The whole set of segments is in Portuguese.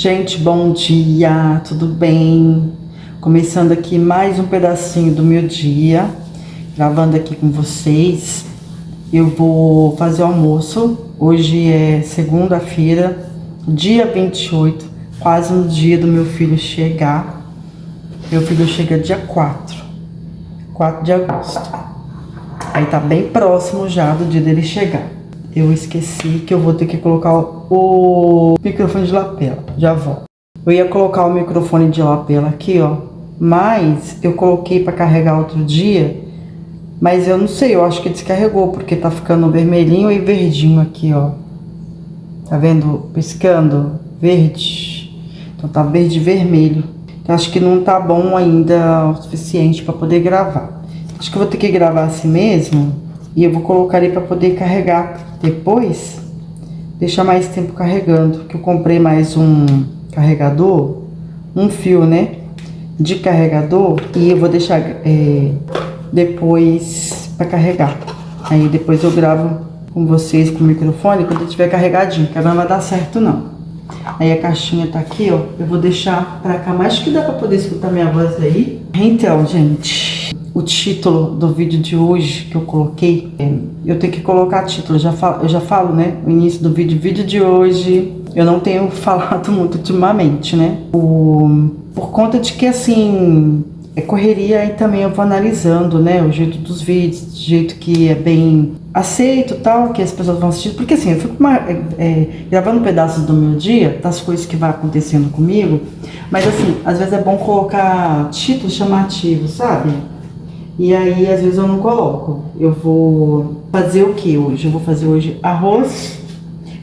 Gente, bom dia, tudo bem? Começando aqui mais um pedacinho do meu dia, gravando aqui com vocês. Eu vou fazer o almoço. Hoje é segunda-feira, dia 28, quase no dia do meu filho chegar. Meu filho chega dia 4 de agosto. Aí tá bem próximo já do dia dele chegar. Eu esqueci que eu vou ter que colocar o microfone de lapela. Já volto. Eu ia colocar o microfone de lapela aqui, ó. Mas eu coloquei para carregar outro dia. Mas eu não sei, eu acho que descarregou. Porque tá ficando vermelhinho e verdinho aqui, ó. Tá vendo? Piscando. Verde. Então tá verde e vermelho. Então acho que não tá bom ainda o suficiente para poder gravar. Acho que eu vou ter que gravar assim mesmo. E eu vou colocar ele para poder carregar depois, deixar mais tempo carregando, que eu comprei mais um carregador, um fio, né, de carregador, e eu vou deixar depois para carregar. Aí depois eu gravo com vocês com o microfone quando ele estiver carregadinho, que não vai dar certo não. Aí a caixinha tá aqui, ó, eu vou deixar pra cá, mas acho que dá pra poder escutar minha voz aí. Então, gente, o título do vídeo de hoje que eu coloquei, eu tenho que colocar título, eu já falo, né, no início do vídeo de hoje, eu não tenho falado muito ultimamente, né, por conta de que, assim, é correria e também eu vou analisando, né, o jeito dos vídeos, do jeito que é bem aceito tal, que as pessoas vão assistir, porque assim, eu fico gravando pedaços do meu dia, das coisas que vai acontecendo comigo, mas assim, às vezes é bom colocar títulos chamativos, sabe? E aí, às vezes eu não coloco. Eu vou fazer o que hoje? Eu vou fazer hoje arroz.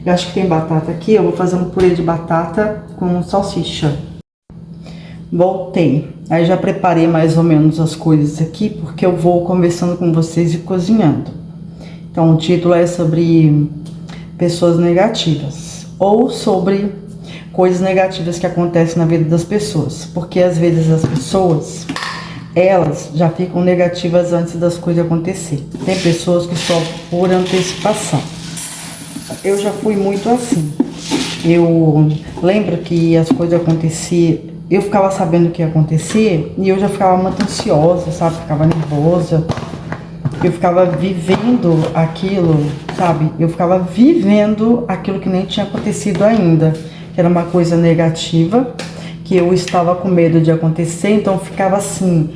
Eu acho que tem batata aqui. Eu vou fazer um purê de batata com salsicha. Voltei. Aí já preparei mais ou menos as coisas aqui, porque eu vou conversando com vocês e cozinhando. Então, o título é sobre pessoas negativas. Ou sobre coisas negativas que acontecem na vida das pessoas. Porque às vezes as pessoas, elas já ficam negativas antes das coisas acontecerem. Tem pessoas que sofrem por antecipação. Eu já fui muito assim. Eu lembro que as coisas aconteciam, eu ficava sabendo o que ia acontecer e eu já ficava muito ansiosa, sabe? Ficava nervosa. Eu ficava vivendo aquilo, sabe? Eu ficava vivendo aquilo que nem tinha acontecido ainda. Que era uma coisa negativa, que eu estava com medo de acontecer, então eu ficava assim,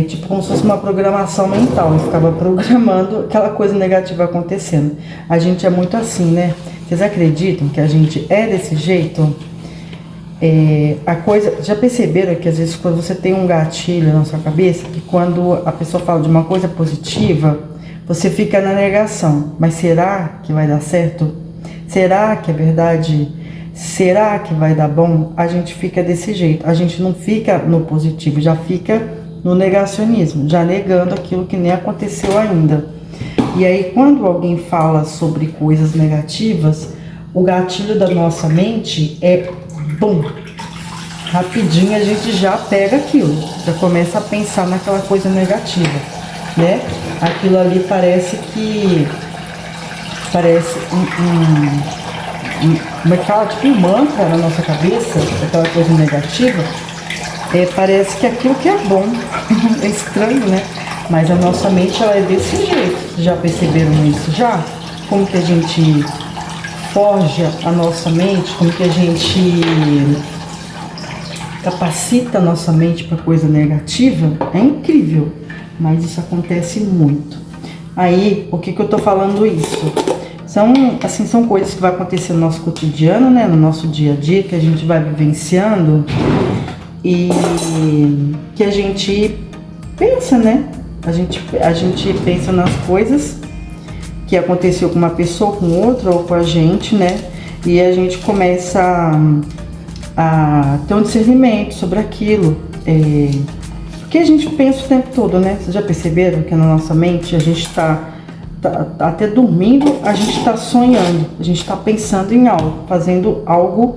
tipo como se fosse uma programação mental, eu ficava programando aquela coisa negativa acontecendo. A gente é muito assim, né? Vocês acreditam que a gente é desse jeito? Já perceberam que às vezes quando você tem um gatilho na sua cabeça, que quando a pessoa fala de uma coisa positiva, você fica na negação, mas será que vai dar certo? Será que é verdade? Será que vai dar bom? A gente fica desse jeito, a gente não fica no positivo, já fica no negacionismo, já negando aquilo que nem aconteceu ainda. E aí quando alguém fala sobre coisas negativas, o gatilho da nossa mente é bum, rapidinho a gente já pega aquilo, já começa a pensar naquela coisa negativa, né? Aquilo ali parece tipo um mantra na nossa cabeça, aquela coisa negativa, parece que aquilo que é bom, é estranho, né? Mas a nossa mente, ela é desse jeito, já perceberam isso já? Como que a gente forja a nossa mente, como que a gente capacita a nossa mente para coisa negativa, é incrível, mas isso acontece muito. Aí, por que eu tô falando isso? São coisas que vai acontecer no nosso cotidiano, né, no nosso dia a dia, que a gente vai vivenciando e que a gente pensa, né? A gente pensa nas coisas que aconteceu com uma pessoa, com outra ou com a gente, né? E a gente começa a ter um discernimento sobre aquilo. Porque a gente pensa o tempo todo, né? Vocês já perceberam que na nossa mente a gente tá até dormindo, a gente está sonhando, a gente está pensando em algo, fazendo algo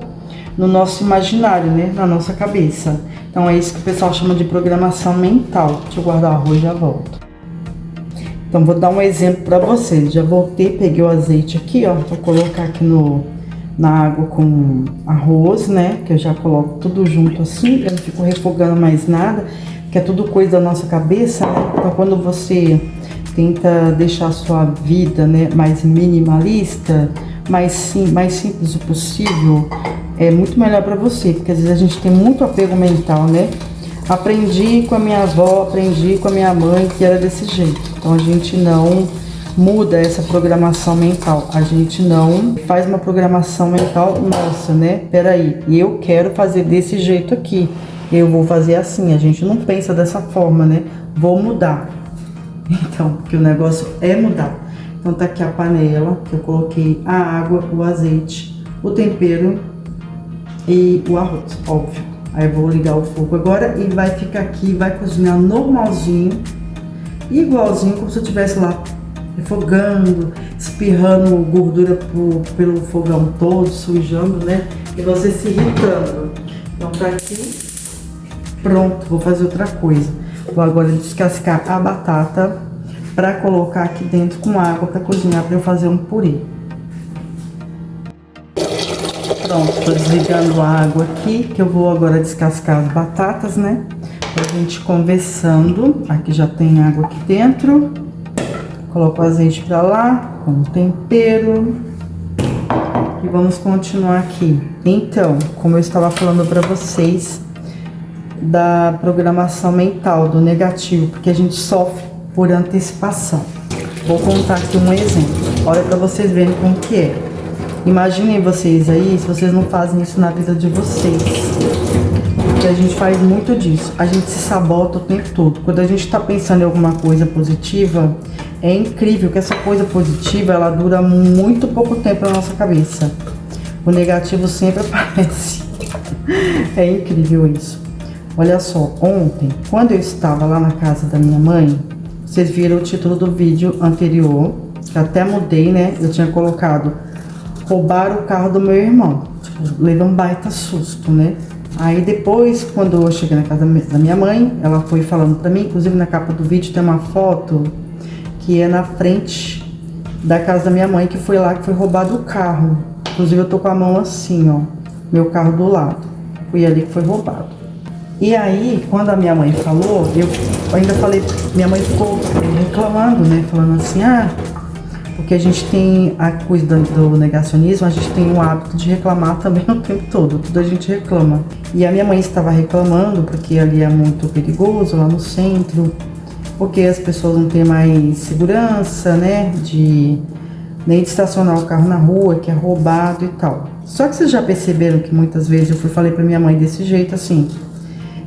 no nosso imaginário, né? Na nossa cabeça. Então é isso que o pessoal chama de programação mental. Deixa eu guardar o arroz e já volto. Então vou dar um exemplo para vocês. Já voltei, peguei o azeite aqui, ó, vou colocar aqui no na água com arroz, né? Que eu já coloco tudo junto assim, eu não fico refogando mais nada, que é tudo coisa da nossa cabeça, né? Então quando você tenta deixar a sua vida, né, mais minimalista, mais simples o possível, é muito melhor para você, porque às vezes a gente tem muito apego mental, né? Aprendi com a minha avó, aprendi com a minha mãe que era desse jeito. Então a gente não muda essa programação mental, a gente não faz uma programação mental nossa, né? Peraí, eu quero fazer desse jeito aqui, eu vou fazer assim. A gente não pensa dessa forma, né? Vou mudar. Então, porque o negócio é mudar. Então tá aqui a panela, que eu coloquei a água, o azeite, o tempero e o arroz, óbvio. Aí eu vou ligar o fogo agora e vai ficar aqui, vai cozinhar normalzinho, igualzinho como se eu estivesse lá refogando, espirrando gordura pelo fogão todo, sujando, né? E você se irritando. Então tá aqui, pronto, vou fazer outra coisa. Vou agora descascar a batata para colocar aqui dentro com água para cozinhar, para eu fazer um purê. Pronto, tô desligando a água aqui, que eu vou agora descascar as batatas, né? Pra gente conversando. Aqui já tem água aqui dentro. Coloco o azeite pra lá, com o tempero. E vamos continuar aqui. Então, como eu estava falando pra vocês, da programação mental, do negativo, porque a gente sofre por antecipação. Vou contar aqui um exemplo. Olha pra vocês verem como que é. Imaginem vocês aí, se vocês não fazem isso na vida de vocês. Porque a gente faz muito disso. A gente se sabota o tempo todo. Quando a gente tá pensando em alguma coisa positiva, é incrível que essa coisa positiva, ela dura muito pouco tempo na nossa cabeça. O negativo sempre aparece. É incrível isso. Olha só, ontem, quando eu estava lá na casa da minha mãe, vocês viram o título do vídeo anterior, que até mudei, né? Eu tinha colocado: roubaram o carro do meu irmão. Tipo, levei um baita susto, né? Aí depois, quando eu cheguei na casa da minha mãe, ela foi falando pra mim, inclusive na capa do vídeo tem uma foto que é na frente da casa da minha mãe, que foi lá que foi roubado o carro. Inclusive eu tô com a mão assim, ó, meu carro do lado. Foi ali que foi roubado. E aí, quando a minha mãe falou, eu ainda falei, minha mãe ficou reclamando, né? Falando assim, porque a gente tem a coisa do negacionismo, a gente tem o hábito de reclamar também o tempo todo, tudo a gente reclama. E a minha mãe estava reclamando porque ali é muito perigoso, lá no centro, porque as pessoas não têm mais segurança, né, nem de estacionar o carro na rua, que é roubado e tal. Só que vocês já perceberam que muitas vezes eu falei pra minha mãe desse jeito assim: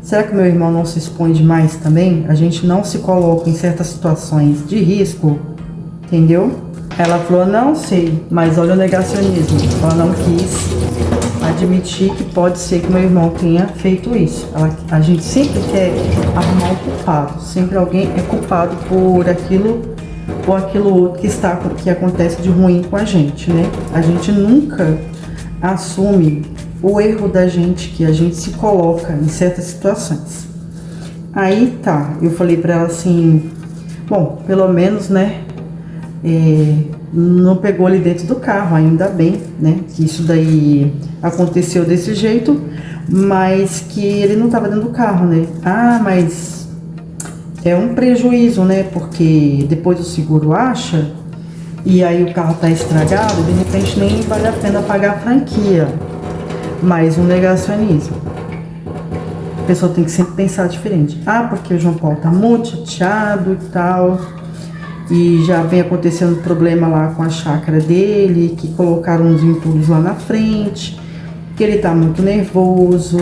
será que meu irmão não se expõe demais também? A gente não se coloca em certas situações de risco, entendeu? Ela falou: não sei, mas olha o negacionismo. Ela não quis admitir que pode ser que meu irmão tenha feito isso. A gente sempre quer arrumar um culpado, sempre alguém é culpado por aquilo ou aquilo outro que acontece de ruim com a gente, né? A gente nunca assume o erro da gente, que a gente se coloca em certas situações. Aí tá, eu falei pra ela assim: bom, pelo menos, né, não pegou ali dentro do carro, ainda bem, né, que isso daí aconteceu desse jeito, mas que ele não estava dentro do carro, né. Mas é um prejuízo, né, porque depois o seguro acha, e aí o carro tá estragado, de repente nem vale a pena pagar a franquia. Mais um negacionismo. A pessoa tem que sempre pensar diferente. Porque o João Paulo tá muito chateado e tal, e já vem acontecendo problema lá com a chácara dele, que colocaram uns entulhos lá na frente, que ele tá muito nervoso.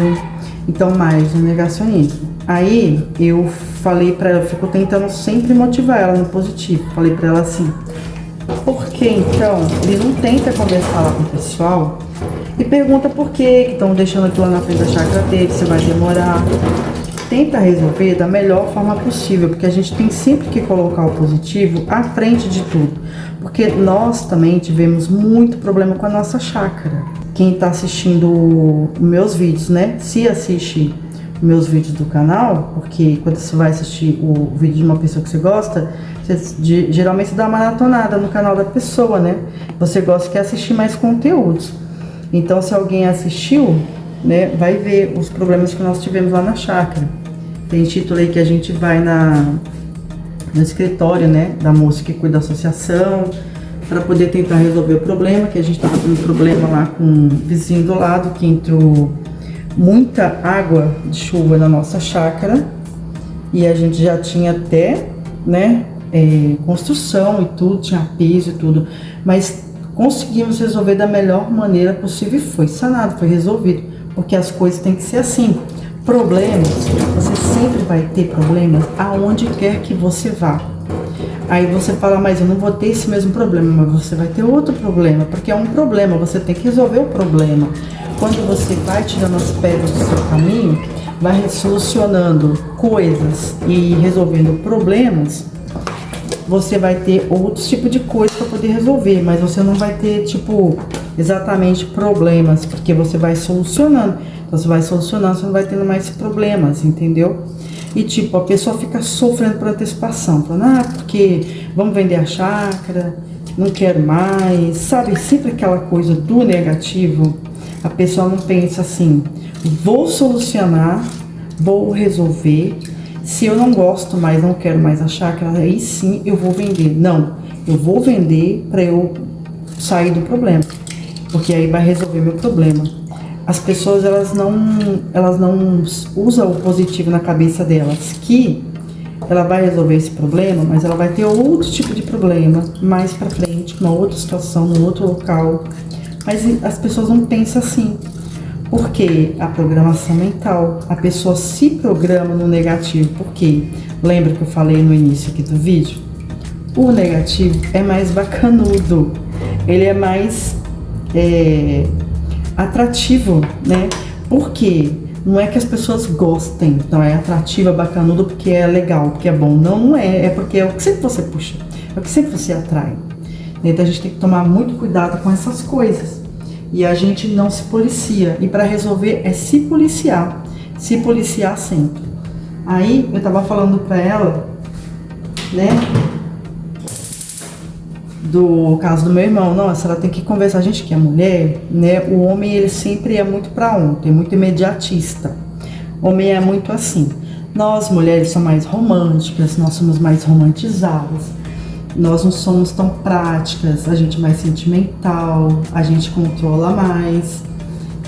Então, mais um negacionismo. Aí eu falei pra ela, fico tentando sempre motivar ela no positivo. Falei pra ela assim: por que então ele não tenta conversar lá com o pessoal e pergunta por que estão deixando aquilo lá na frente da chácara dele, se vai demorar? Tenta resolver da melhor forma possível, porque a gente tem sempre que colocar o positivo à frente de tudo, porque nós também tivemos muito problema com a nossa chácara. Quem está assistindo meus vídeos, né, se assiste meus vídeos do canal, porque quando você vai assistir o vídeo de uma pessoa que você gosta, geralmente você dá uma maratonada no canal da pessoa, né? Você gosta de assistir mais conteúdos. Então, se alguém assistiu, né, vai ver os problemas que nós tivemos lá na chácara. Tem título aí que a gente vai no escritório, né, da moça que cuida da associação, para poder tentar resolver o problema, que a gente estava tendo problema lá com um vizinho do lado, que entrou muita água de chuva na nossa chácara, e a gente já tinha até, né, construção e tudo, tinha piso e tudo, mas conseguimos resolver da melhor maneira possível e foi sanado, foi resolvido, porque as coisas têm que ser assim. Problemas, você sempre vai ter problemas aonde quer que você vá. Aí você fala, mas eu não vou ter esse mesmo problema, mas você vai ter outro problema, porque é um problema, você tem que resolver o problema. Quando você vai tirando as pedras do seu caminho, vai solucionando coisas e resolvendo problemas, você vai ter outros tipos de coisas para poder resolver, mas você não vai ter, tipo, exatamente problemas, porque você vai solucionando. Então, você vai solucionando, você não vai tendo mais problemas, entendeu? E, tipo, a pessoa fica sofrendo por antecipação, falando, porque vamos vender a chácara, não quero mais, sabe? Sempre aquela coisa do negativo. A pessoa não pensa assim, vou solucionar, vou resolver. Se eu não gosto mais, não quero mais a chácara, aí sim eu vou vender. Não, eu vou vender para eu sair do problema, porque aí vai resolver meu problema. As pessoas, elas não usam o positivo na cabeça delas, que ela vai resolver esse problema, mas ela vai ter outro tipo de problema mais pra frente, uma outra situação, num outro local. Mas as pessoas não pensam assim, porque a programação mental, a pessoa se programa no negativo, porque lembra que eu falei no início aqui do vídeo? O negativo é mais bacanudo, ele é mais atrativo, né? Porque não é que as pessoas gostem, então é atrativo, é bacanudo porque é legal, porque é bom. Não, não é, é porque é o que sempre você puxa, é o que sempre você atrai. Então a gente tem que tomar muito cuidado com essas coisas. E a gente não se policia. E para resolver é se policiar sempre. Aí eu tava falando pra ela, né, do caso do meu irmão. Nossa, ela tem que conversar. A gente que é mulher, né, o homem ele sempre é muito pra ontem, muito imediatista. O homem é muito assim. Nós mulheres somos mais românticas, nós somos mais romantizadas. Nós não somos tão práticas, a gente é mais sentimental, a gente controla mais.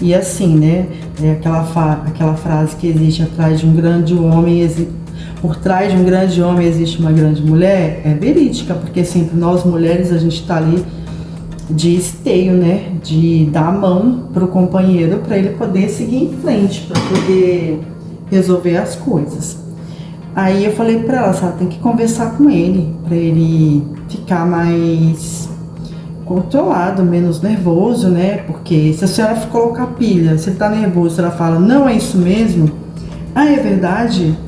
E assim, né, aquela frase que existe atrás de um grande homem, por trás de um grande homem existe uma grande mulher, é verídica, porque sempre nós mulheres a gente tá ali de esteio, né, de dar a mão pro companheiro para ele poder seguir em frente, para poder resolver as coisas. Aí eu falei pra ela, sabe, tem que conversar com ele, pra ele ficar mais controlado, menos nervoso, né? Porque se a senhora colocar pilha, se ele tá nervoso, ela fala, não é isso mesmo, é verdade,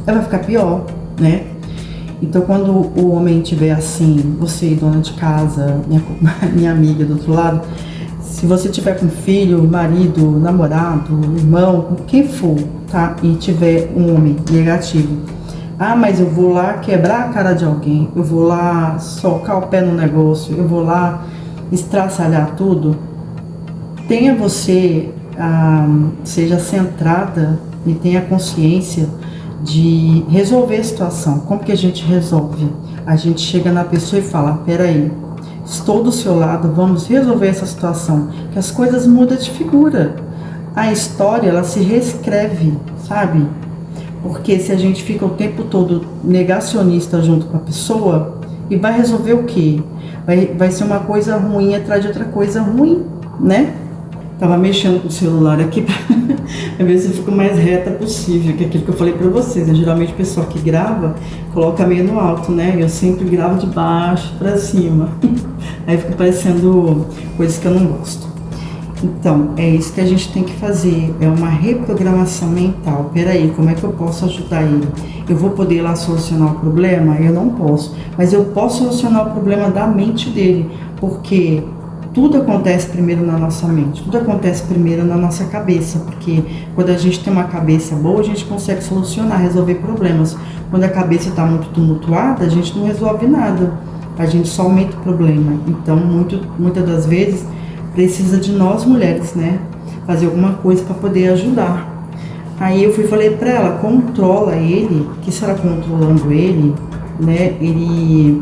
ela vai ficar pior, né? Então quando o homem estiver assim, você, dona de casa, minha amiga do outro lado, se você tiver com filho, marido, namorado, irmão, com quem for, tá? E tiver um homem negativo. Mas eu vou lá quebrar a cara de alguém, eu vou lá socar o pé no negócio, eu vou lá estraçalhar tudo. Tenha você, seja centrada e tenha consciência de resolver a situação. Como que a gente resolve? A gente chega na pessoa e fala, peraí, estou do seu lado, vamos resolver essa situação, que as coisas mudam de figura. A história, ela se reescreve, sabe? Porque se a gente fica o tempo todo negacionista junto com a pessoa, e vai resolver o quê? Vai ser uma coisa ruim atrás de outra coisa ruim, né? Tava mexendo com o celular aqui pra ver se eu fico mais reta possível, que é aquilo que eu falei pra vocês, né? Geralmente o pessoal que grava, coloca meio no alto, né? Eu sempre gravo de baixo pra cima. Aí fica parecendo coisas que eu não gosto. Então, é isso que a gente tem que fazer, é uma reprogramação mental. Peraí, como é que eu posso ajudar ele? Eu vou poder ir lá solucionar o problema? Eu não posso, mas eu posso solucionar o problema da mente dele, porque tudo acontece primeiro na nossa mente, tudo acontece primeiro na nossa cabeça, porque quando a gente tem uma cabeça boa, a gente consegue solucionar, resolver problemas. Quando a cabeça está muito tumultuada, a gente não resolve nada, a gente só aumenta o problema. Então, muitas das vezes, precisa de nós mulheres, né? Fazer alguma coisa para poder ajudar. Aí eu falei pra ela, controla ele, que se ela controlando ele, né, ele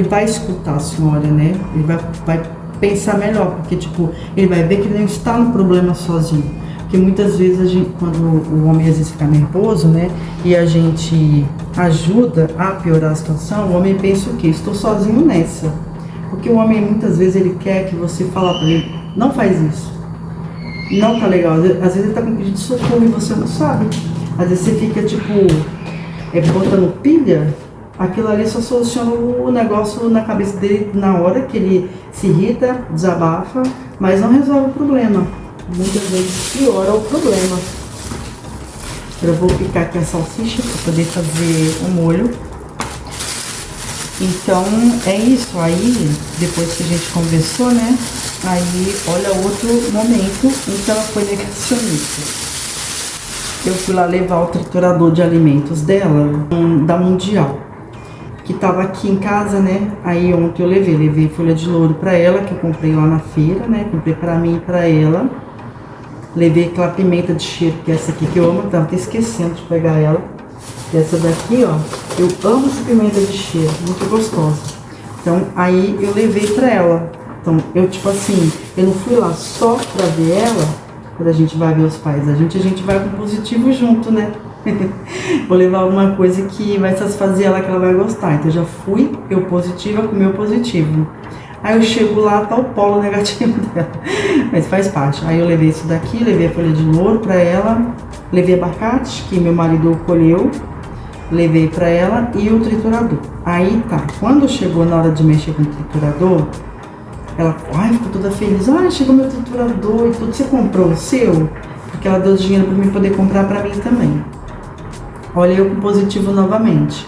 vai escutar a senhora, né? Ele vai pensar melhor, porque tipo, ele vai ver que ele não está no problema sozinho. Porque muitas vezes a gente, quando o homem às vezes fica nervoso, né, e a gente ajuda a piorar a situação, o homem pensa o quê? Estou sozinho nessa. Porque o homem muitas vezes ele quer que você fale para ele, não faz isso. Não tá legal. Às vezes ele tá com pedido de socorro e você não sabe. Às vezes você fica tipo, botando pilha, aquilo ali só soluciona o negócio na cabeça dele na hora que ele se irrita, desabafa, mas não resolve o problema. Muitas vezes piora o problema. Eu vou picar aqui a salsicha para poder fazer o molho. Então é isso. Aí, depois que a gente conversou, né? Aí, olha outro momento em que ela foi negacionista. Eu fui lá levar o triturador de alimentos dela, da Mundial, que tava aqui em casa, né? Aí ontem eu levei folha de louro pra ela, que eu comprei lá na feira, né? Comprei pra mim e pra ela. Levei aquela pimenta de cheiro, que é essa aqui que eu amo, tava até esquecendo de pegar ela. E essa daqui, ó, eu amo essa pimenta de cheiro, muito gostosa. Então, aí eu levei pra ela. Então, eu tipo assim, eu não fui lá só pra ver ela, quando a gente vai ver os pais, a gente vai com positivo junto, né? Vou levar alguma coisa que vai satisfazer ela, que ela vai gostar. Então, eu já fui, eu positiva com o meu positivo. Aí eu chego lá, tá o polo negativo dela, mas faz parte. Aí eu levei isso daqui, levei a folha de louro pra ela, levei abacate, que meu marido colheu, levei pra ela e o triturador. Aí tá, quando chegou na hora de mexer com o triturador, ela ficou toda feliz. Chegou meu triturador e tudo. Você comprou o seu? Porque ela deu dinheiro pra mim poder comprar pra mim também. Olha eu com positivo novamente.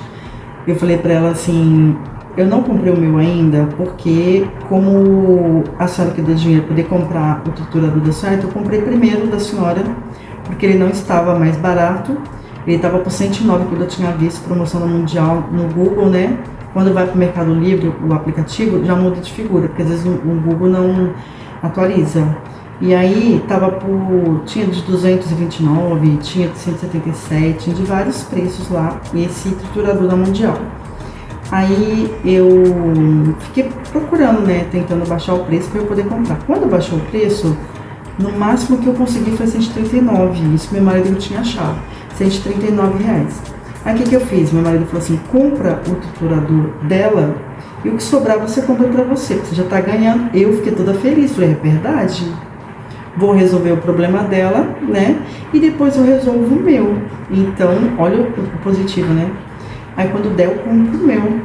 Eu falei pra ela assim, eu não comprei o meu ainda, porque como a senhora que deu dinheiro pra poder comprar o triturador da senhora, então eu comprei primeiro da senhora, porque ele não estava mais barato. Ele estava por 109, quando eu tinha visto promoção da Mundial no Google, né? Quando vai para o Mercado Livre, o aplicativo já muda de figura, porque às vezes o Google não atualiza. E aí tinha de 229, tinha de 177, tinha de vários preços lá, esse triturador da Mundial. Aí eu fiquei procurando, né, tentando baixar o preço para eu poder comprar. Quando baixou o preço, no máximo que eu consegui foi 139, isso meu marido não tinha achado, R$139. Aí o que eu fiz? Meu marido falou assim, compra o triturador dela e o que sobrar você compra pra você, porque você já tá ganhando. Eu fiquei toda feliz, falei, é verdade? Vou resolver o problema dela, né? E depois eu resolvo o meu. Então, olha o positivo, né? Aí quando der, eu compro o meu.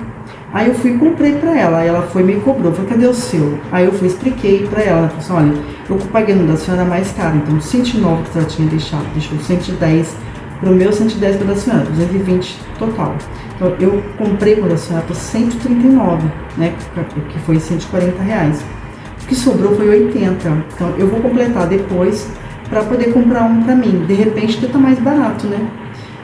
Aí eu fui e comprei pra ela, aí ela foi e me cobrou, falei, cadê o seu? Aí eu fui expliquei pra ela, ela falou assim, olha, eu paguei no da senhora mais caro, então 109 que ela tinha deixado, deixou 110 pro meu, 110 para da senhora, 220 total. Então eu comprei com a da senhora por 139, né, que foi R$140. O que sobrou foi 80, então eu vou completar depois pra poder comprar um pra mim, de repente que tá mais barato, né?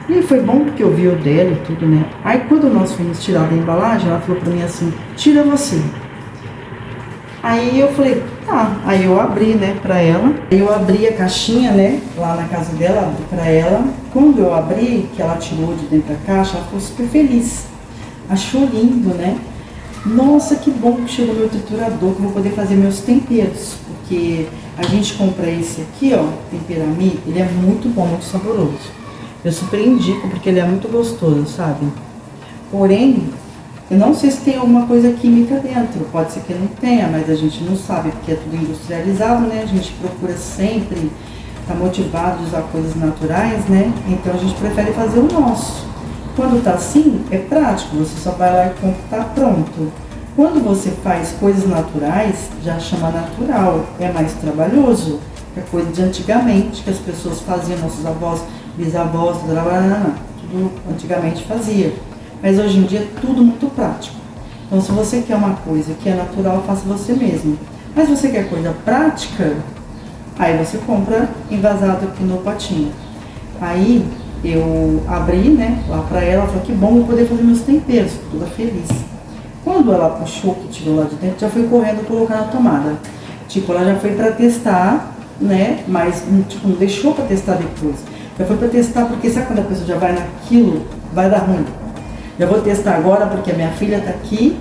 E aí foi bom porque eu vi o dela e tudo, né? Aí quando nós fomos tirar da embalagem, ela falou pra mim assim, tira você. Aí eu falei, tá. Aí eu abri, né, pra ela. Aí eu abri a caixinha, né, lá na casa dela, abri pra ela. Quando eu abri, que ela tirou de dentro da caixa, ela ficou super feliz. Achou lindo, né? Nossa, que bom que chegou meu triturador, que eu vou poder fazer meus temperos. Porque a gente compra esse aqui, ó, Temperami, ele é muito bom, muito saboroso. Eu super indico, porque ele é muito gostoso, sabe? Porém, eu não sei se tem alguma coisa química dentro. Pode ser que não tenha, mas a gente não sabe, porque é tudo industrializado, né? A gente procura sempre estar motivado a usar coisas naturais, né? Então a gente prefere fazer o nosso. Quando tá assim, é prático. Você só vai lá e compra, tá pronto. Quando você faz coisas naturais, já chama natural. É mais trabalhoso. É coisa de antigamente, que as pessoas faziam, nossos avós, bisavós, tudo antigamente fazia. Mas hoje em dia é tudo muito prático. Então se você quer uma coisa que é natural, faça você mesmo. Mas se você quer coisa prática, aí você compra envasado aqui no potinho. Aí eu abri, né, lá pra ela, falei, que bom eu poder fazer meus temperos, toda feliz. Quando ela puxou, que tirou lá de dentro, já fui correndo colocar na tomada. Tipo, ela já foi pra testar, né? Mas tipo, não deixou pra testar depois. Já foi pra testar porque sabe quando a pessoa já vai naquilo, vai dar ruim. Eu vou testar agora porque a minha filha tá aqui.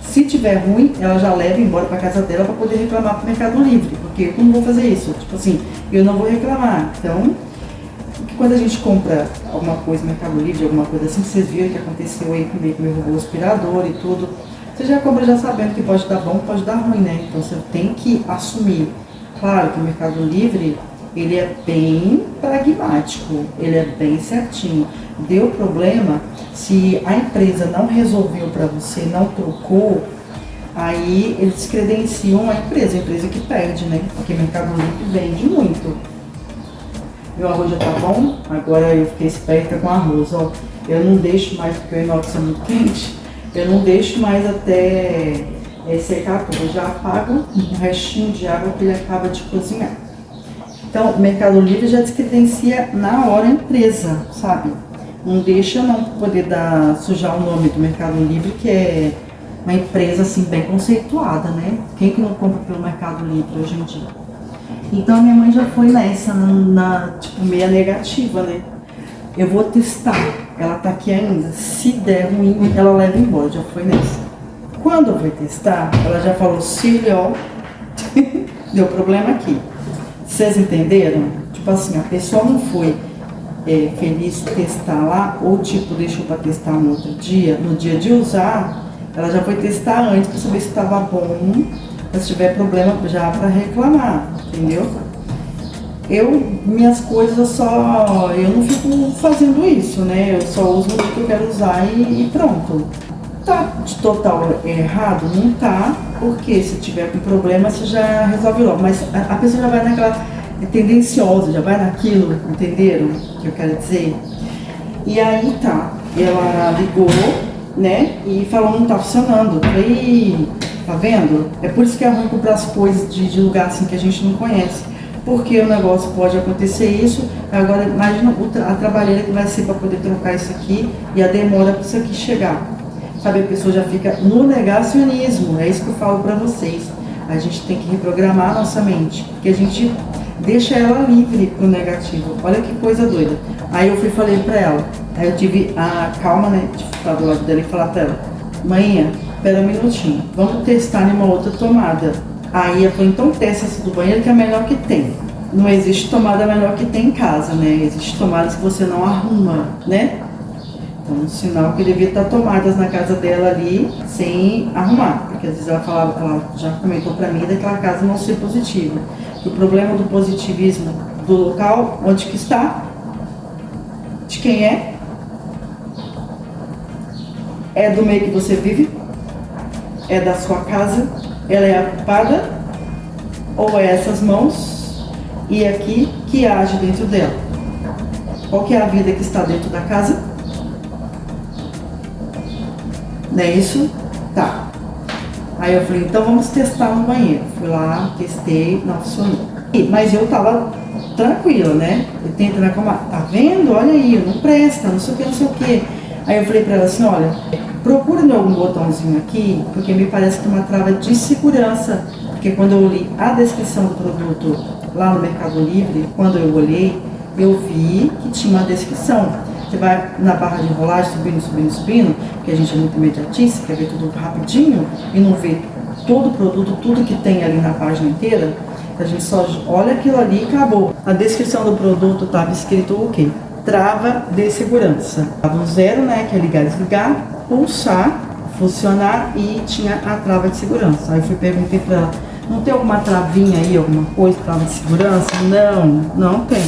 Se tiver ruim, ela já leva embora pra casa dela pra poder reclamar pro Mercado Livre. Porque eu não vou fazer isso. Tipo assim, eu não vou reclamar. Então, quando a gente compra alguma coisa no Mercado Livre, alguma coisa assim, vocês viram que aconteceu aí comigo, que me roubou o aspirador e tudo. Você já compra já sabendo que pode dar bom, pode dar ruim, né? Então você tem que assumir. Claro que o Mercado Livre, ele é bem pragmático, ele é bem certinho. Deu problema, se a empresa não resolveu para você, não trocou, aí eles descredenciam a empresa que perde, né? Porque o Mercado Livre vende muito. Meu arroz já tá bom, agora eu fiquei esperta com arroz, ó. Eu não deixo mais, porque o inox é muito quente, eu não deixo mais até secar tudo. Eu já apago um restinho de água que ele acaba de cozinhar. Então, o Mercado Livre já descredencia na hora a empresa, sabe? Não deixa não poder sujar o nome do Mercado Livre, que é uma empresa assim bem conceituada, né? Quem que não compra pelo Mercado Livre hoje em dia? Então, minha mãe já foi nessa, tipo, meia negativa, né? Eu vou testar. Ela tá aqui ainda. Se der ruim, ela leva embora. Já foi nessa. Quando eu fui testar, ela já falou, Cília, ó, deu problema aqui. Vocês entenderam? Tipo assim, a pessoa não foi feliz testar lá, ou tipo, deixou para testar no outro dia. No dia de usar, ela já foi testar antes para saber se estava bom. Se tiver problema, já para reclamar, entendeu? Minhas coisas eu não fico fazendo isso, né? Eu só uso o que eu quero usar e pronto. Tá de total errado? Não tá, porque se tiver com problema, você já resolve logo. Mas a pessoa já vai naquela tendenciosa, já vai naquilo, entenderam o que eu quero dizer? E aí tá, ela ligou, né? E falou, não tá funcionando. E tá vendo? É por isso que é ruim comprar as coisas de lugar assim que a gente não conhece. Porque o negócio pode acontecer isso. Agora imagina a trabalheira que vai ser para poder trocar isso aqui e a demora para isso aqui chegar. Sabe, a pessoa já fica no negacionismo. É isso que eu falo para vocês. A gente tem que reprogramar a nossa mente, porque a gente deixa ela livre pro negativo. Olha que coisa doida. Aí eu fui e falei para ela. Aí eu tive a calma, né, de ficar do lado dela e falar para ela, mãe, espera um minutinho, vamos testar em uma outra tomada. Aí eu falei, então testa essa do banheiro que é a melhor que tem. Não existe tomada melhor que tem em casa, né? Existe tomadas que você não arruma, né? Então, um sinal que devia estar tomadas na casa dela ali sem arrumar. Porque às vezes ela já comentou pra mim daquela casa não ser positiva. O problema do positivismo do local, onde que está, de quem é do meio que você vive, é da sua casa, ela é a culpada, ou é essas mãos e aqui que age dentro dela? Qual que é a vida que está dentro da casa? Não é isso? Tá. Aí eu falei, então vamos testar no banheiro. Fui lá, testei, não funcionou. Mas eu tava tranquila, né? Eu tento reclamar, tá vendo? Olha aí, não presta, não sei o que, não sei o que. Aí eu falei pra ela assim, olha, procura em algum botãozinho aqui, porque me parece que é uma trava de segurança. Porque quando eu li a descrição do produto lá no Mercado Livre, quando eu olhei, eu vi que tinha uma descrição. Você vai na barra de rolagem, subindo, subindo, subindo, porque a gente é muito imediatista, quer ver tudo rapidinho e não vê todo o produto, tudo que tem ali na página inteira. A gente só olha aquilo ali e acabou. A descrição do produto estava escrito o quê? Trava de segurança. Estava o 0, né, que é ligar, desligar, pulsar, funcionar e tinha a trava de segurança. Aí eu perguntei para ela, não tem alguma travinha aí, alguma coisa, trava de segurança? Não tem.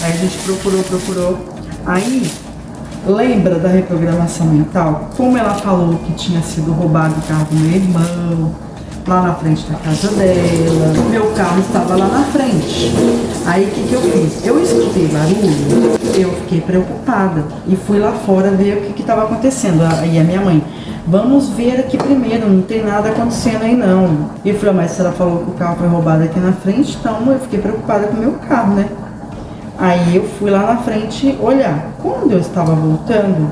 Aí a gente procurou. Aí, lembra da reprogramação mental? Como ela falou que tinha sido roubado o carro do meu irmão, lá na frente da casa dela, meu carro estava lá na frente. Aí o que eu fiz? Eu escutei barulho, eu fiquei preocupada e fui lá fora ver o que estava acontecendo. Aí a minha mãe, vamos ver aqui primeiro, não tem nada acontecendo aí não. E eu falei, mas se ela falou que o carro foi roubado aqui na frente, então eu fiquei preocupada com o meu carro, né? Aí eu fui lá na frente olhar. Quando eu estava voltando,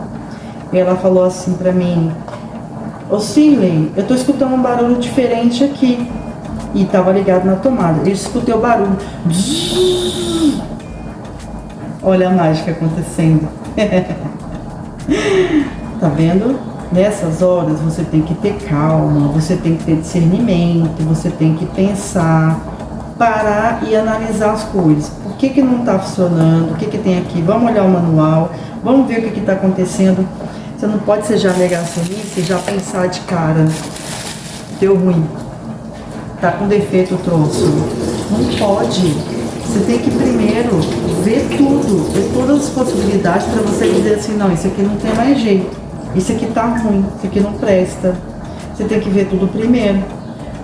ela falou assim pra mim, ô Cirlei, eu tô escutando um barulho diferente aqui. e tava ligado na tomada. Eu escutei o barulho. Olha a mágica acontecendo. Tá vendo? Nessas horas você tem que ter calma, você tem que ter discernimento, você tem que pensar, parar e analisar as coisas. Por que não está funcionando? O que tem aqui? Vamos olhar o manual, vamos ver o que está acontecendo. Você não pode ser já negacionista e já pensar de cara, deu ruim, tá com defeito o troço. Não pode. Você tem que primeiro ver tudo, ver todas as possibilidades para você dizer assim, não, isso aqui não tem mais jeito. Isso aqui tá ruim, isso aqui não presta. Você tem que ver tudo primeiro.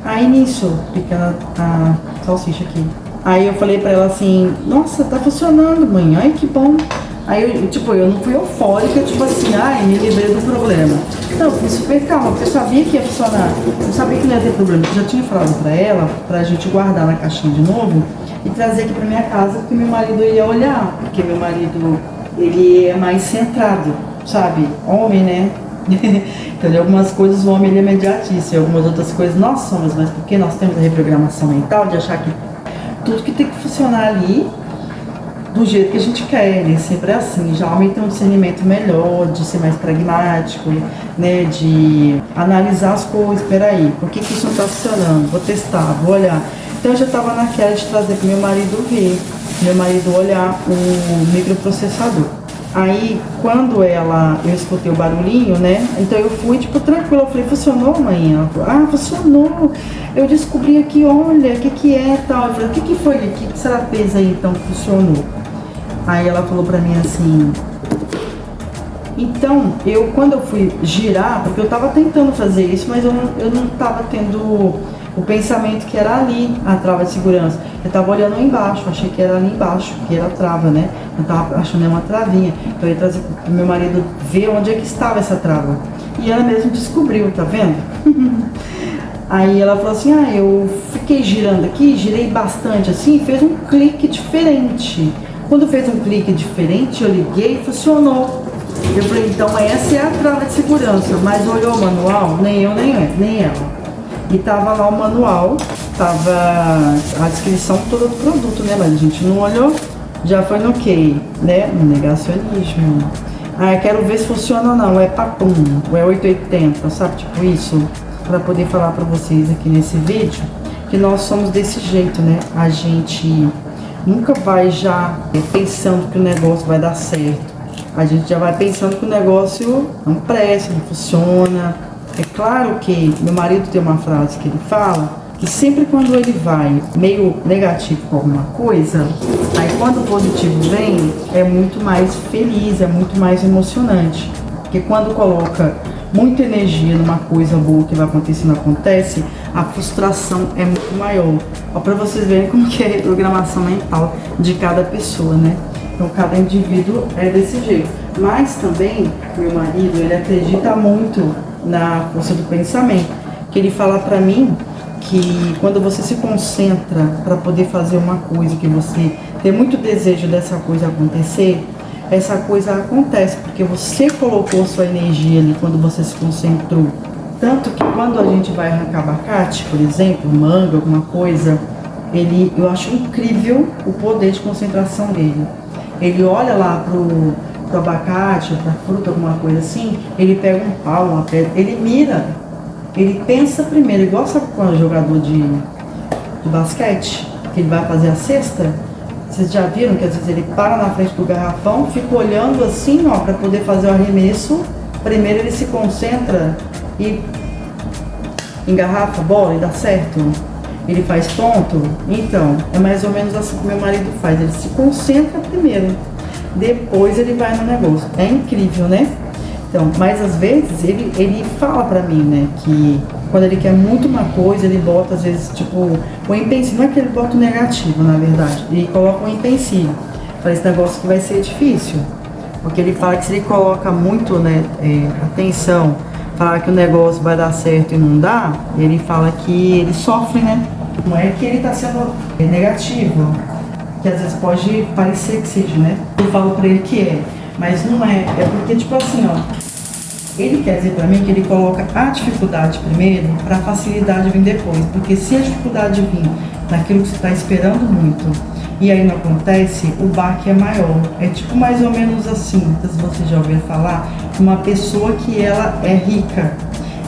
Aí nisso, fica a salsicha aqui. Aí eu falei pra ela assim, nossa, tá funcionando, mãe, ai que bom. Aí eu não fui eufórica, tipo assim, ai, me livrei do problema. Não, eu fui super calma, porque eu sabia que ia funcionar. Eu sabia que não ia ter problema. Eu já tinha falado pra ela, pra gente guardar na caixinha de novo e trazer aqui pra minha casa, porque meu marido ia olhar. Porque meu marido, ele é mais centrado, sabe? Homem, né? Então, algumas coisas o homem ele é imediatista, e algumas outras coisas nós somos, mas porque nós temos a reprogramação mental de achar que tudo que tem que funcionar ali do jeito que a gente quer, né? Sempre é assim. Já o homem tem um discernimento melhor, de ser mais pragmático, né? De analisar as coisas, peraí, por que isso não está funcionando? Vou testar, vou olhar. Então eu já estava naquela de trazer para meu marido ver, meu marido olhar o microprocessador. Aí, quando eu escutei o barulhinho, né? Então eu fui, tipo, tranquila. Eu falei, funcionou, mãe? Ela falou, ah, funcionou. Eu descobri aqui, olha, o que é tal. Eu falei, o que foi? O que será que fez aí, então, que funcionou? Aí ela falou pra mim assim, então, quando eu fui girar, porque eu tava tentando fazer isso, mas eu não tava tendo o pensamento que era ali a trava de segurança. Eu tava olhando embaixo, achei que era ali embaixo, que era a trava, né? Eu tava achando uma travinha. Então eu ia trazer pro meu marido ver onde é que estava essa trava. E ela mesmo descobriu, tá vendo? Aí ela falou assim, eu fiquei girando aqui, girei bastante assim, fez um clique diferente. Quando fez um clique diferente, eu liguei e funcionou. Eu falei, então essa é a trava de segurança. Mas olhou o manual? Nem eu, nem ela. E tava lá o manual, tava a descrição toda do produto, né? Mas a gente não olhou, já foi no quê? Né? No negacionismo. Ah, eu quero ver se funciona ou não, é papum, ou é 880, sabe? Tipo isso, para poder falar para vocês aqui nesse vídeo, que nós somos desse jeito, né? A gente nunca vai já pensando que o negócio vai dar certo. A gente já vai pensando que o negócio não presta, não funciona. É claro que meu marido tem uma frase que ele fala, que sempre quando ele vai meio negativo com alguma coisa, aí quando o positivo vem, é muito mais feliz, é muito mais emocionante. Porque quando coloca muita energia numa coisa boa que vai acontecer e não acontece, a frustração é muito maior. Ó, pra vocês verem como que é a reprogramação mental de cada pessoa, né? Então cada indivíduo é desse jeito. Mas também, meu marido, ele acredita muito na força do pensamento, que ele fala pra mim que quando você se concentra para poder fazer uma coisa, que você tem muito desejo dessa coisa acontecer, essa coisa acontece, porque você colocou sua energia ali quando você se concentrou. Tanto que quando a gente vai arrancar abacate, por exemplo, manga, alguma coisa, eu acho incrível o poder de concentração dele. Ele olha lá pro abacate, pra fruta, alguma coisa assim, ele pega um pau, uma pedra, ele mira, ele pensa primeiro, igual sabe quando é jogador de basquete, que ele vai fazer a cesta, vocês já viram que às vezes ele para na frente do garrafão, fica olhando assim, ó, para poder fazer o arremesso, primeiro ele se concentra e engarrafa a bola e dá certo, ele faz ponto. Então, é mais ou menos assim que meu marido faz, ele se concentra primeiro, depois ele vai no negócio. É incrível, né? Então, mas às vezes ele fala pra mim, né, que quando ele quer muito uma coisa, ele bota às vezes, tipo, o empecilho, não é que ele bota o negativo, na verdade, ele coloca um empecilho. Fala, esse negócio que vai ser difícil, porque ele fala que se ele coloca muito, né, atenção, falar que o negócio vai dar certo e não dá, ele fala que ele sofre, né? Não é que ele tá sendo negativo, que às vezes pode parecer que seja, né? Eu falo pra ele que é, mas não é. É porque, tipo assim, ó, Ele quer dizer para mim que ele coloca a dificuldade primeiro para a facilidade vir depois, porque se a dificuldade vir naquilo que você está esperando muito e aí não acontece, o baque é maior. É tipo mais ou menos assim, se você já ouviu falar, uma pessoa que ela é rica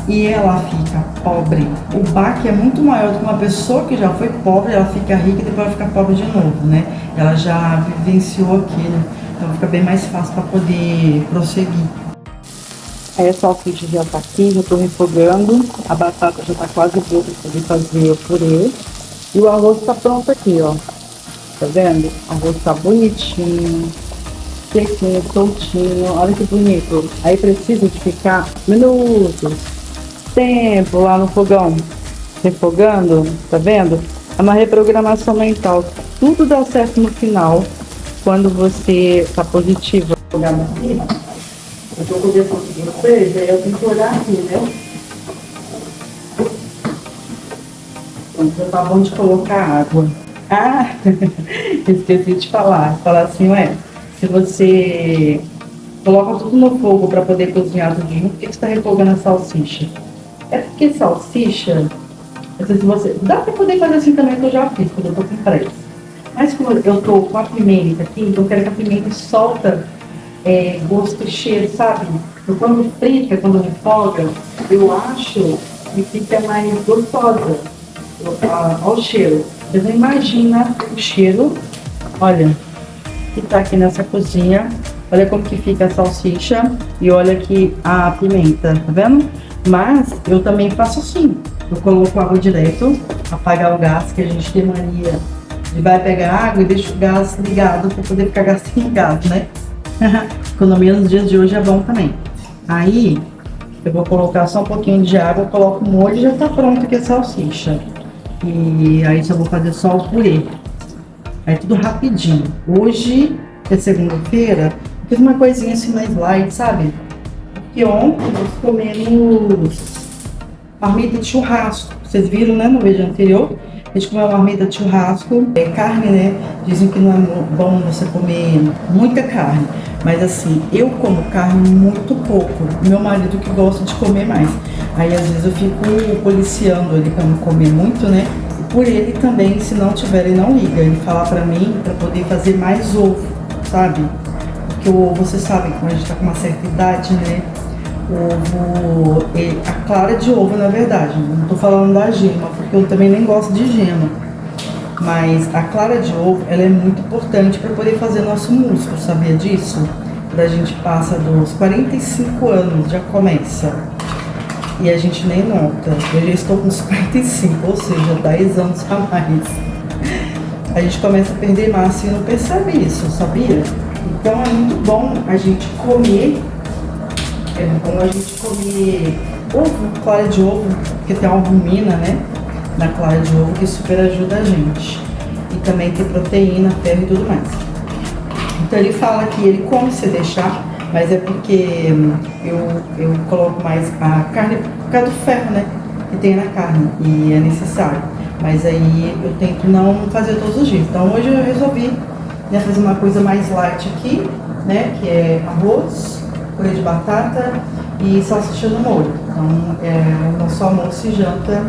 e ela fica pobre. O baque é muito maior do que uma pessoa que já foi pobre, ela fica rica e depois ela fica pobre de novo, né? Ela já vivenciou aquilo, então fica bem mais fácil para poder prosseguir. Aí a salsicha já tá aqui, já tô refogando, a batata já tá quase boa para poder fazer o purê. E o arroz tá pronto aqui, ó. Tá vendo? O arroz tá bonitinho, sequinho, soltinho, olha que bonito. Aí precisa de ficar minutos, tempo lá no fogão, refogando, tá vendo? É uma reprogramação mental. Tudo dá certo no final, quando você tá positivo. Aqui, eu tô poder conseguir vocês, aí eu tenho que olhar aqui, né? Então tá bom de colocar água. Ah, esqueci de falar. Falar assim, ué, se você coloca tudo no fogo para poder cozinhar tudinho, por que você tá refogando a salsicha? É porque salsicha, não sei se você... Dá para poder fazer assim também, que eu já fiz, quando eu tô com pressa. Mas como eu tô com a pimenta aqui, então eu quero que a pimenta solta gosto e cheiro, sabe? Então quando frita, quando refoga, eu acho que fica mais gostosa. Olha o cheiro. Você não imagina o cheiro, olha, que tá aqui nessa cozinha. Olha como que fica a salsicha e olha aqui a pimenta, tá vendo? Mas eu também faço assim, eu coloco água direto, apagar o gás, que a gente tem mania de vai pegar água e deixa o gás ligado para poder ficar gastando gás, né? Economia nos dias de hoje é bom também. Aí eu vou colocar só um pouquinho de água, coloco o molho e já tá pronto aqui a salsicha. E aí só vou fazer só o purê. Aí tudo rapidinho. Hoje, que é segunda-feira, fiz uma coisinha assim mais light, sabe? Porque ontem nós comemos marmita de churrasco. Vocês viram, né, no vídeo anterior? A gente comeu marmita de churrasco. Carne, né? Dizem que não é bom você comer muita carne. Mas assim, eu como carne muito pouco. Meu marido que gosta de comer mais. Aí às vezes eu fico policiando ele pra não comer muito, né? E por ele também, se não tiver, ele não liga. Ele fala pra mim pra poder fazer mais ovo, sabe? Porque o ovo, você sabe, quando a gente tá com uma certa idade, né? O ovo, a clara de ovo, na verdade. Não tô falando da gema, porque eu também nem gosto de gema. Mas a clara de ovo, ela é muito importante para poder fazer nosso músculo, sabia disso? Quando a gente passa dos 45 anos, já começa. E a gente nem nota. Eu já estou com os 45, ou seja, 10 anos a mais. A gente começa a perder massa e não percebe isso, sabia? Então é muito bom a gente comer. É bom a gente comer ovo, clara de ovo, porque tem albumina, né? Na clara de ovo, que super ajuda a gente. E também tem proteína, ferro e tudo mais. Então ele fala que ele come se deixar, mas é porque eu coloco mais a carne por causa do ferro, né? Que tem na carne e é necessário. Mas aí eu tento não fazer todos os dias. Então hoje eu resolvi, né, fazer uma coisa mais light aqui, né? Que é arroz, purê de batata e salsicha no molho. Então é o nosso almoço e janta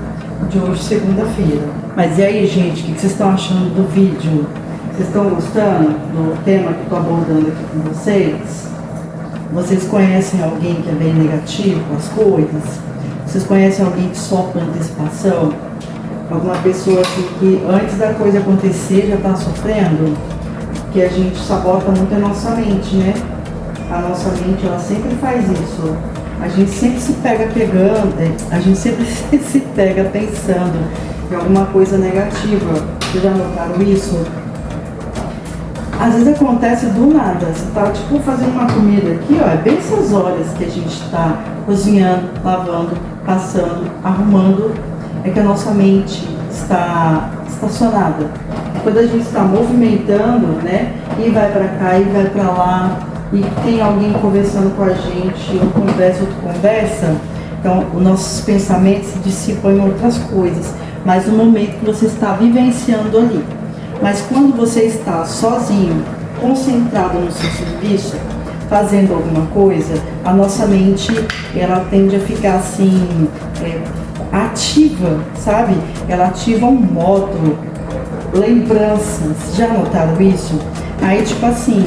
de hoje, segunda-feira. Mas e aí, gente, o que vocês estão achando do vídeo? Vocês estão gostando do tema que eu estou abordando aqui com vocês? Vocês conhecem alguém que é bem negativo com as coisas? Vocês conhecem alguém que sofre antecipação? Alguma pessoa assim que antes da coisa acontecer já está sofrendo? Porque a gente sabota muito a nossa mente, né? A nossa mente, ela sempre faz isso. A gente sempre se pega a gente sempre se pega pensando em alguma coisa negativa. Vocês já notaram isso? Às vezes acontece do nada. Você tá tipo fazendo uma comida aqui, ó, é bem essas horas que a gente tá cozinhando, lavando, passando, arrumando, é que a nossa mente está estacionada. Quando a gente está movimentando, né, e vai para cá e vai para lá, e tem alguém conversando com a gente, um conversa, outro conversa, então os nossos pensamentos se dissipam em outras coisas, mas no momento que você está vivenciando ali. Mas quando você está sozinho, concentrado no seu serviço, fazendo alguma coisa, a nossa mente, ela tende a ficar assim, ativa, sabe? Ela ativa um modo, lembranças. Já notaram isso? Aí, tipo assim,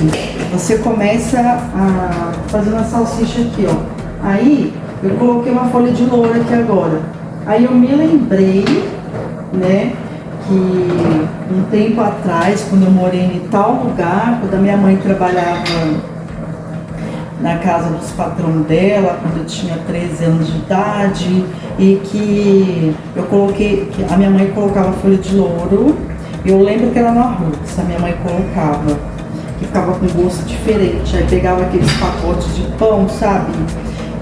você começa a fazer uma salsicha aqui, ó. Aí, eu coloquei uma folha de louro aqui agora. Aí eu me lembrei, né, que um tempo atrás, quando eu morei em tal lugar, quando a minha mãe trabalhava na casa dos patrões dela, quando eu tinha 13 anos de idade, e que eu coloquei, que a minha mãe colocava folha de louro, eu lembro que era no arroz, a minha mãe colocava, que ficava com gosto diferente, aí pegava aqueles pacotes de pão, sabe?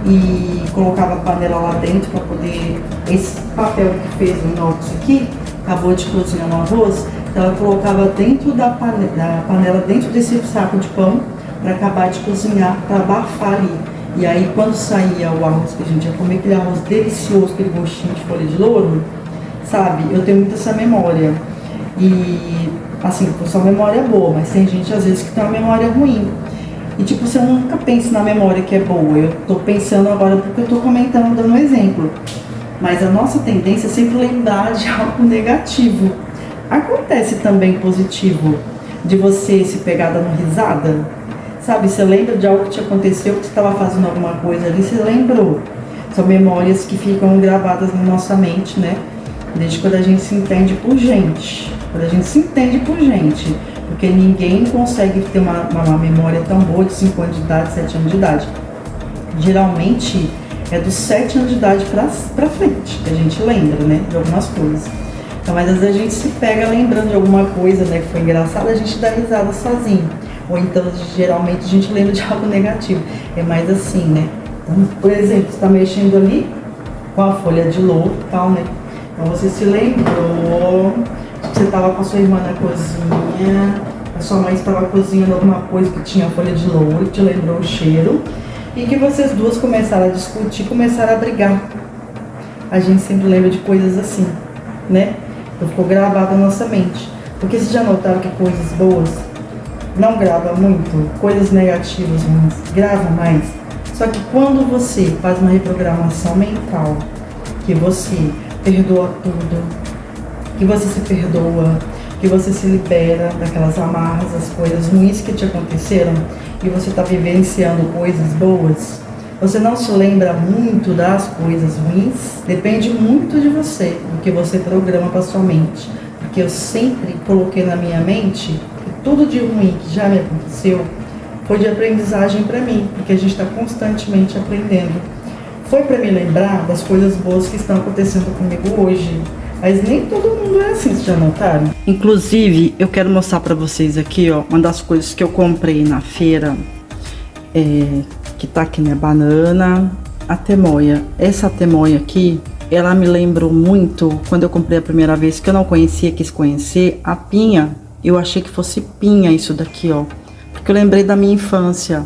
E colocava a panela lá dentro para poder, esse papel que fez o inox aqui, acabou de cozinhar no arroz, então ela colocava dentro da panela, dentro desse saco de pão, para acabar de cozinhar, para abafar ali. E aí quando saía o arroz que a gente ia comer, aquele arroz delicioso, aquele gostinho de folha de louro, sabe? Eu tenho muito essa memória. E assim, só memória boa, mas tem gente às vezes que tem uma memória ruim. E tipo, você nunca pensa na memória que é boa. Eu tô pensando agora porque eu tô comentando, dando um exemplo. Mas a nossa tendência é sempre lembrar de algo negativo. Acontece também positivo, de você se pegar dando risada. Sabe, você lembra de algo que te aconteceu, que você estava fazendo alguma coisa ali, você lembrou. São memórias que ficam gravadas na nossa mente, né? Desde quando a gente se entende por gente. Quando a gente se entende por gente. Porque ninguém consegue ter uma memória tão boa de 5 anos de idade, 7 anos de idade. Geralmente é dos 7 anos de idade pra frente, que a gente lembra, né, de algumas coisas. Então, mas às vezes a gente se pega lembrando de alguma coisa, né, que foi engraçada, a gente dá risada sozinho. Ou então, geralmente, a gente lembra de algo negativo. É mais assim, né? Então, por exemplo, você está mexendo ali com a folha de louro e tal, né? Então, você se lembrou que você estava com a sua irmã na cozinha, a sua mãe estava cozinhando alguma coisa que tinha folha de louro, te lembrou o cheiro, e que vocês duas começaram a discutir, começaram a brigar. A gente sempre lembra de coisas assim, né? Então, ficou gravado na nossa mente. Porque vocês já notaram que coisas boas não grava muito, coisas negativas ruins grava mais. Só que quando você faz uma reprogramação mental, que você perdoa tudo, que você se perdoa, que você se libera daquelas amarras, das coisas ruins que te aconteceram, e você está vivenciando coisas boas, você não se lembra muito das coisas ruins, depende muito de você, do que você programa para sua mente. Porque eu sempre coloquei na minha mente tudo de ruim que já me aconteceu foi de aprendizagem para mim, porque a gente está constantemente aprendendo. Foi para me lembrar das coisas boas que estão acontecendo comigo hoje. Mas nem todo mundo é assim, vocês já notaram? Inclusive, eu quero mostrar para vocês aqui, ó, uma das coisas que eu comprei na feira, que tá aqui, né, banana, a temoia. Essa temoia aqui, ela me lembrou muito, quando eu comprei a primeira vez, que eu não conhecia, quis conhecer, a pinha. Eu achei que fosse pinha isso daqui, ó. Porque eu lembrei da minha infância.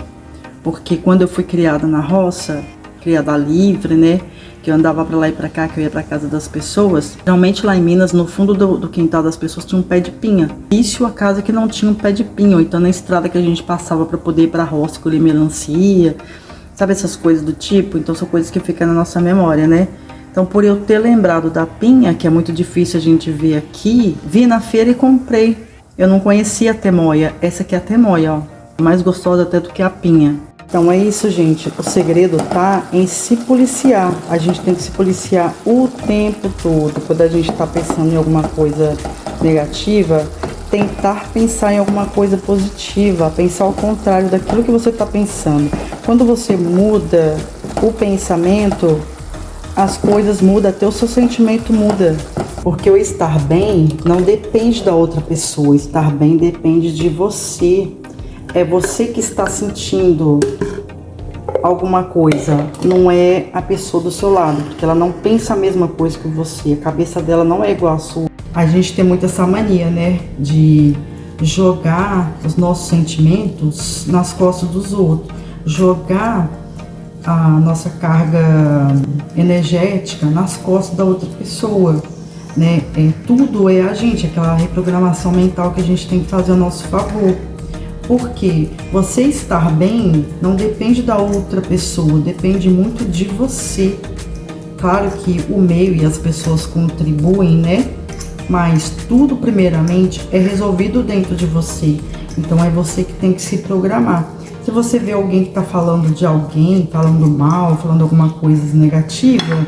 Porque quando eu fui criada na roça, criada livre, né? Que eu andava pra lá e pra cá, que eu ia pra casa das pessoas. Geralmente lá em Minas, no fundo do quintal das pessoas, tinha um pé de pinha. Isso a casa que não tinha um pé de pinha. Ou então na estrada que a gente passava pra poder ir pra roça, colher melancia. Sabe essas coisas do tipo? Então são coisas que ficam na nossa memória, né? Então, por eu ter lembrado da pinha, que é muito difícil a gente ver aqui, vi na feira e comprei. Eu não conhecia a temoia. Essa aqui é a temoia, ó. Mais gostosa até do que a pinha. Então é isso, gente. O segredo tá em se policiar. A gente tem que se policiar o tempo todo. Quando a gente tá pensando em alguma coisa negativa, tentar pensar em alguma coisa positiva. Pensar ao contrário daquilo que você tá pensando. Quando você muda o pensamento, as coisas mudam, até o seu sentimento muda. Porque o estar bem não depende da outra pessoa, estar bem depende de você. É você que está sentindo alguma coisa, não é a pessoa do seu lado, porque ela não pensa a mesma coisa que você, a cabeça dela não é igual à sua. A gente tem muito essa mania, né, de jogar os nossos sentimentos nas costas dos outros, jogar a nossa carga energética nas costas da outra pessoa, né? Tudo é a gente, aquela reprogramação mental que a gente tem que fazer a nosso favor. Porque você estar bem não depende da outra pessoa, depende muito de você. Claro que o meio e as pessoas contribuem, né? Mas tudo primeiramente é resolvido dentro de você. Então é você que tem que se programar. Se você vê alguém que está falando de alguém, falando mal, falando alguma coisa negativa,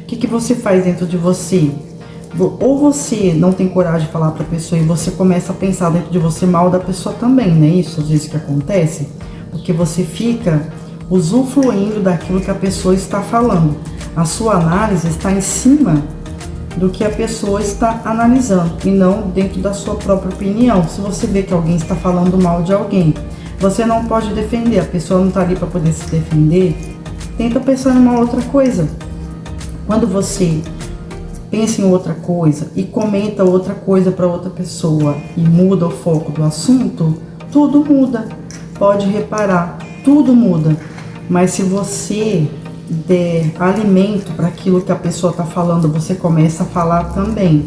o que você faz dentro de você? Ou você não tem coragem de falar para a pessoa e você começa a pensar dentro de você mal da pessoa também, né? Isso às vezes que acontece, porque você fica usufruindo daquilo que a pessoa está falando. A sua análise está em cima do que a pessoa está analisando e não dentro da sua própria opinião. Se você vê que alguém está falando mal de alguém, você não pode defender, a pessoa não está ali para poder se defender, tenta pensar em uma outra coisa. Quando você pensa em outra coisa e comenta outra coisa para outra pessoa e muda o foco do assunto, tudo muda. Pode reparar, tudo muda. Mas se você der alimento para aquilo que a pessoa está falando, você começa a falar também.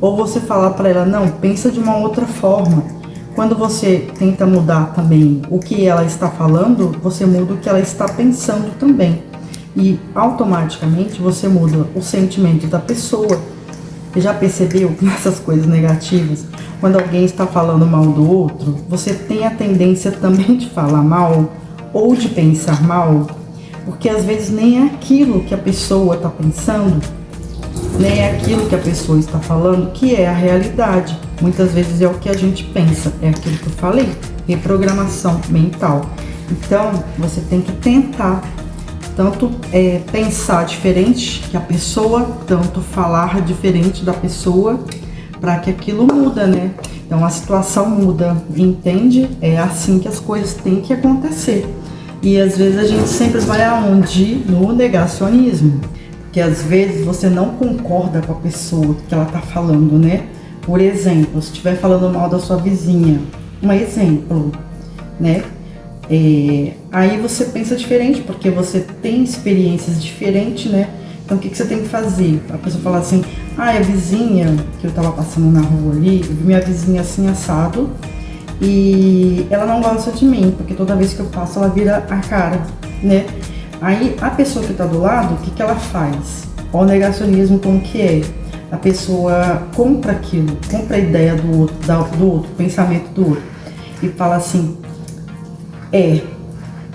Ou você falar para ela, não, pensa de uma outra forma. Quando você tenta mudar também o que ela está falando, você muda o que ela está pensando também. E automaticamente você muda o sentimento da pessoa. Você já percebeu que nessas coisas negativas, quando alguém está falando mal do outro, você tem a tendência também de falar mal ou de pensar mal? Porque às vezes nem é aquilo que a pessoa está pensando, nem é aquilo que a pessoa está falando que é a realidade. Muitas vezes é o que a gente pensa, é aquilo que eu falei, reprogramação mental. Então, você tem que tentar tanto pensar diferente que a pessoa, tanto falar diferente da pessoa, para que aquilo muda, né? Então a situação muda, entende? É assim que as coisas têm que acontecer. E às vezes a gente sempre vai aonde? No negacionismo. Porque às vezes você não concorda com a pessoa que ela tá falando, né? Por exemplo, se estiver falando mal da sua vizinha, um exemplo, né? Aí você pensa diferente, porque você tem experiências diferentes, né? Então o que você tem que fazer? A pessoa fala assim, a vizinha, que eu tava passando na rua ali, eu vi minha vizinha assim assado, e ela não gosta de mim, porque toda vez que eu passo ela vira a cara, né? Aí a pessoa que tá do lado, o que ela faz? Olha o negacionismo como que é. A pessoa compra aquilo, compra a ideia do outro, o pensamento do outro, e fala assim,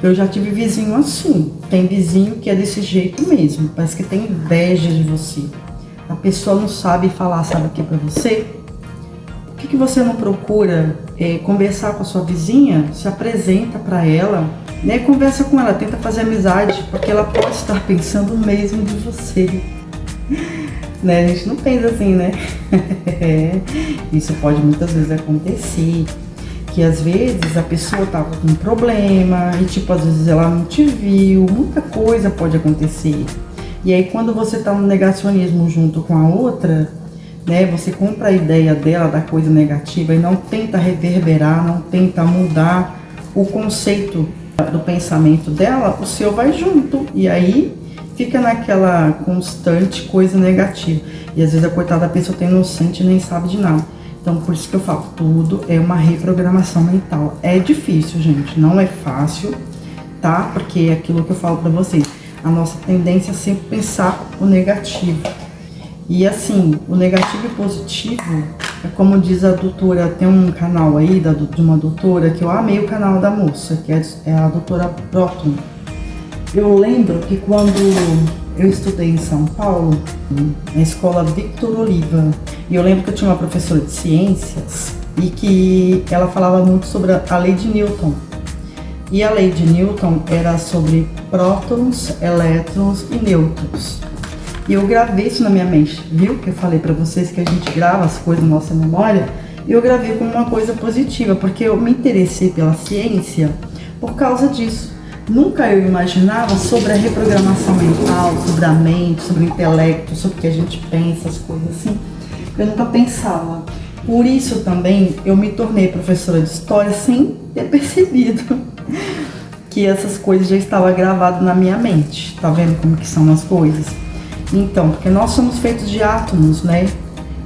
eu já tive vizinho assim, tem vizinho que é desse jeito mesmo, parece que tem inveja de você. A pessoa não sabe falar, sabe o que pra você? Por que você não procura conversar com a sua vizinha, se apresenta pra ela, né? Conversa com ela, tenta fazer amizade, porque ela pode estar pensando o mesmo de você. Né? A gente não pensa assim, né? Isso pode muitas vezes acontecer. Que às vezes a pessoa tava com um problema e tipo, às vezes ela não te viu, muita coisa pode acontecer. E aí quando você tá no negacionismo junto com a outra, né, você compra a ideia dela da coisa negativa e não tenta reverberar, não tenta mudar o conceito do pensamento dela, o seu vai junto. E aí fica naquela constante coisa negativa. E às vezes a coitada da pessoa tá inocente e nem sabe de nada. Então, por isso que eu falo, tudo é uma reprogramação mental. É difícil, gente, não é fácil, tá? Porque é aquilo que eu falo pra vocês, a nossa tendência é sempre pensar o negativo. E assim, o negativo e positivo, é como diz a doutora, tem um canal aí de uma doutora, que eu amei o canal da moça, que é a doutora Proton. Eu lembro que quando eu estudei em São Paulo, na escola Victor Oliva, e eu lembro que eu tinha uma professora de ciências e que ela falava muito sobre a lei de Newton. E a lei de Newton era sobre prótons, elétrons e nêutrons. E eu gravei isso na minha mente, viu? Que eu falei pra vocês que a gente grava as coisas na nossa memória. E eu gravei como uma coisa positiva, porque eu me interessei pela ciência por causa disso. Nunca eu imaginava sobre a reprogramação mental, sobre a mente, sobre o intelecto, sobre o que a gente pensa, as coisas assim. Eu nunca pensava. Por isso também eu me tornei professora de história sem ter percebido que essas coisas já estavam gravadas na minha mente. Tá vendo como que são as coisas? Então, porque nós somos feitos de átomos, né?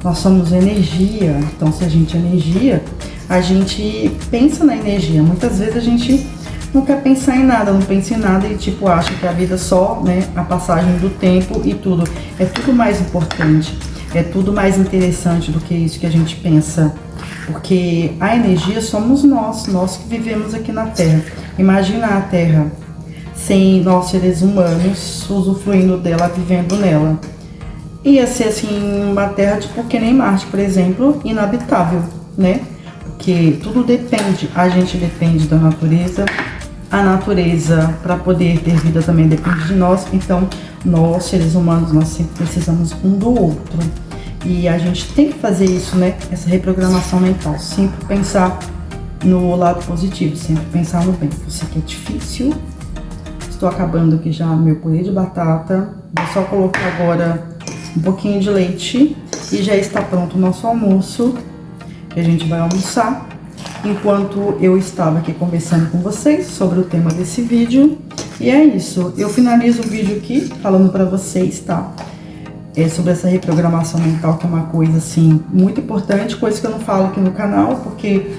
Nós somos energia. Então, se a gente é energia, a gente pensa na energia. Muitas vezes a gente não quer pensar em nada, não pensa em nada e tipo acha que a vida é só, né, a passagem do tempo e tudo. É tudo mais importante, é tudo mais interessante do que isso que a gente pensa. Porque a energia somos nós que vivemos aqui na Terra. Imagina a Terra sem nós seres humanos usufruindo dela, vivendo nela. Ia ser assim uma Terra tipo que nem Marte, por exemplo, inabitável, né? Porque tudo depende, a gente depende da natureza, a natureza para poder ter vida também depende de nós, então nós seres humanos nós sempre precisamos um do outro. E a gente tem que fazer isso, né? Essa reprogramação mental, sempre pensar no lado positivo, sempre pensar no bem. Eu sei que é difícil. Estou acabando aqui já meu purê de batata. Vou só colocar agora um pouquinho de leite e já está pronto o nosso almoço, que a gente vai almoçar. Enquanto eu estava aqui conversando com vocês sobre o tema desse vídeo. E é isso. Eu finalizo o vídeo aqui falando para vocês, tá? Sobre essa reprogramação mental, que é uma coisa assim muito importante, coisa que eu não falo aqui no canal, porque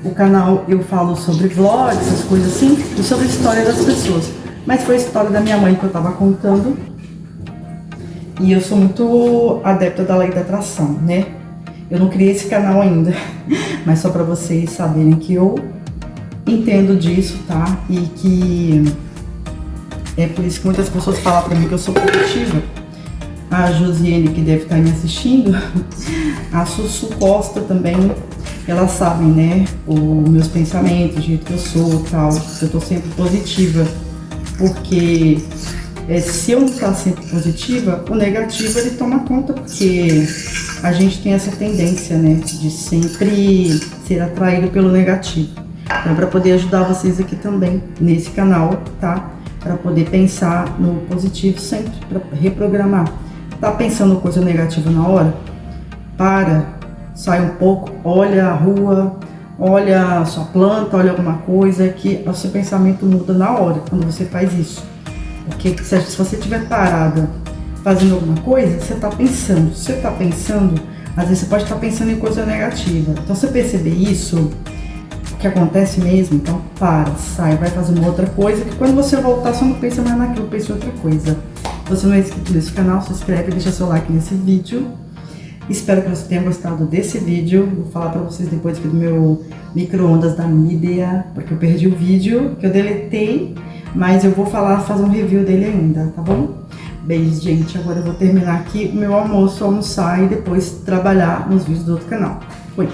o canal eu falo sobre vlogs, essas coisas assim, e sobre a história das pessoas. Mas foi a história da minha mãe que eu tava contando. E eu sou muito adepta da lei da atração, né? Eu não criei esse canal ainda, mas só pra vocês saberem que eu entendo disso, tá? E que é por isso que muitas pessoas falam pra mim que eu sou positiva. A Josiane, que deve estar me assistindo, a Sussu Costa também, elas sabem, né, os meus pensamentos, o jeito que eu sou e tal, eu tô sempre positiva, porque se eu não estar sempre positiva, o negativo ele toma conta, porque a gente tem essa tendência, né, de sempre ser atraído pelo negativo. Então, para poder ajudar vocês aqui também, nesse canal, tá, para poder pensar no positivo sempre, para reprogramar. Tá pensando coisa negativa na hora? Para, sai um pouco, olha a rua, olha a sua planta, olha alguma coisa, que o seu pensamento muda na hora quando você faz isso. Porque se você estiver parada fazendo alguma coisa, você está pensando. Se você está pensando, às vezes você pode estar pensando em coisa negativa. Então, se você perceber isso, o que acontece mesmo, então para, sai, vai fazer uma outra coisa, que quando você voltar, você não pensa mais naquilo, pensa em outra coisa. Se você não é inscrito nesse canal, se inscreve, deixa seu like nesse vídeo. Espero que você tenha gostado desse vídeo. Vou falar pra vocês depois aqui do meu micro-ondas da Midea, porque eu perdi o vídeo, que eu deletei, mas eu vou fazer um review dele ainda, tá bom? Beijo, gente. Agora eu vou terminar aqui o meu almoço, almoçar e depois trabalhar nos vídeos do outro canal. Fui!